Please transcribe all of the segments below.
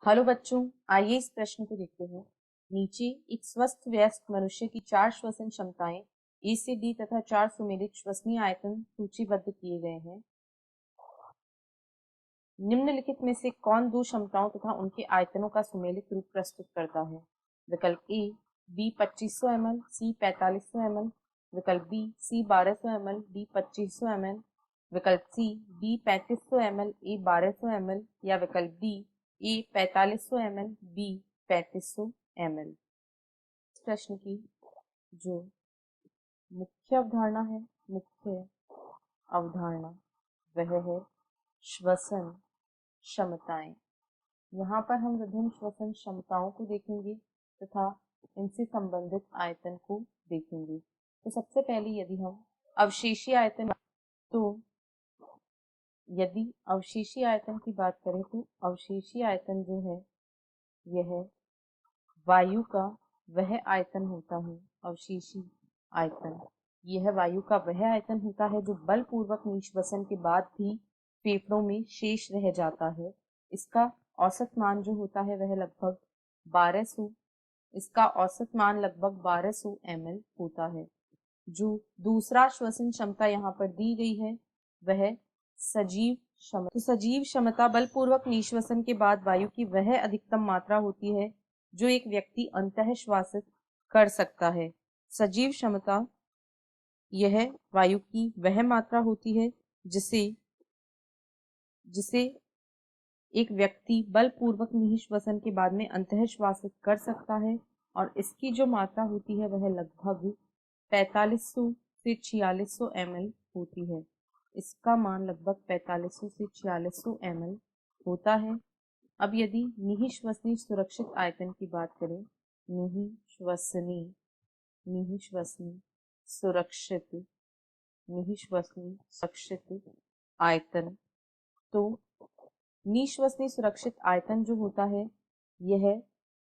Hello बच्चों, आइए इस प्रश्न को देखते हैं। नीचे एक स्वस्थ वयस्क मनुष्य की 4 श्वसन क्षमताएं ए से डी तथा 4 सुमेलित श्वसनीय आयतन सूचीबद्ध किए गए हैं। निम्नलिखित में से कौन दो क्षमताओं तथा उनके आयतनों का सुमेलित रूप प्रस्तुत करता है? विकल्प A B 2500 ml, C 4500 ml, विकल्प B C 1200 ml, D 2500 ml, विकल्प C B 3500 ml, A 1200 ml, या विकल्प D A 4500 ml, B 3500 ml। इस प्रश्न की जो मुख्य अवधारणा है, मुख्य अवधारणा वह है श्वसन क्षमताएं। यहाँ पर हम विभिन्न श्वसन क्षमताओं को देखेंगे तथा इनसे संबंधित आयतन को देखेंगे। तो सबसे पहले यदि हम अवशेषीय आयतन की बात करें तो अवशेषीय आयतन जो है यह वायु का वह आयतन होता है। अवशेषीय आयतन यह वायु का वह आयतन होता है जो बलपूर्वक निश्वसन के बाद भी फेफड़ों में शेष रह जाता है। इसका औसत मान जो होता है वह लगभग 1200 ml होता है। जो दूसरा श्वसन क्षमता यहाँ पर दी गई है वह सजीव क्षमता। तो सजीव क्षमता बलपूर्वक निश्वसन के बाद वायु की वह अधिकतम मात्रा होती है जो एक व्यक्ति अंतः श्वासित कर सकता है। सजीव क्षमता यह वायु की वह मात्रा होती है जिसे एक व्यक्ति बलपूर्वक निश्वसन के बाद में अंतः श्वासित कर सकता है, और इसकी जो मात्रा होती है वह लगभग 4500 से 4600 ml होती है। इसका मान लगभग 4500 से 4600 ml होता है। अब यदि निःश्वसनी सुरक्षित आयतन की बात करें, निःश्वसनी सुरक्षित आयतन, तो निःश्वसनी सुरक्षित आयतन जो होता है यह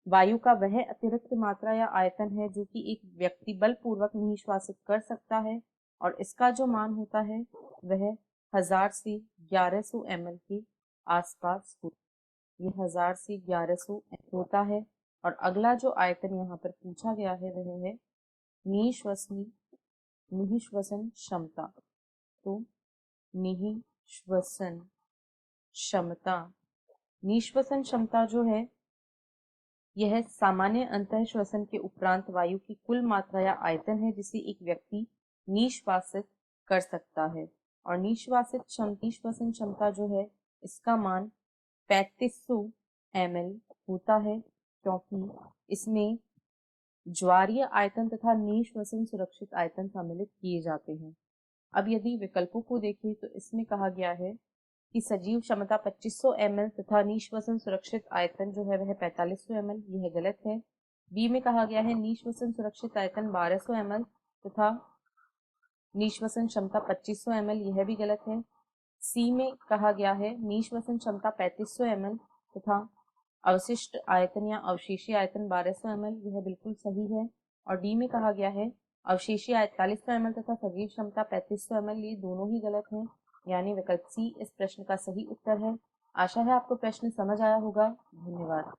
वायु का वह अतिरिक्त मात्रा या आयतन है जो कि एक व्यक्ति बलपूर्वक निःश्वासित कर सकता है, और इसका जो मान होता है वह 1000 से 1100 ml के आसपास ये 1000 से 1100 होता है। और अगला जो आयतन यहाँ पर पूछा गया है वह है निःश्वसन क्षमता। तो निःश्वसन क्षमता जो है यह सामान्य अंतः श्वसन के उपरांत वायु की कुल मात्रा या आयतन है जिसे एक व्यक्ति निश्वासित कर सकता है। और निश्वसन क्षमता जो है इसका मान 3500 ml होता है, क्योंकि इसमें ज्वारीय आयतन तथा निश्वसन सुरक्षित आयतन सम्मिलित किए जाते हैं। अब यदि विकल्पों को देखें तो इसमें कहा गया है कि सजीव क्षमता 2500 ml तथा निश्वसन सुरक्षित आयतन जो है वह 4500 ml, यह गलत है। बी में कहा गया है निश्वसन सुरक्षित आयतन 1200 ml तथा निश्वसन क्षमता 2500 ml, यह भी गलत है। सी में कहा गया है निश्वसन क्षमता 3500 ml तथा अवशिष्ट आयतन या अवशेषीय आयतन 1200 ml, यह बिल्कुल सही है। और डी में कहा गया है अवशेषीय 4300 ml तथा सजीव क्षमता 3500 ml, ये दोनों ही गलत हैं, यानी विकल्प सी इस प्रश्न का सही उत्तर है। आशा है आपको प्रश्न समझ आया होगा। धन्यवाद।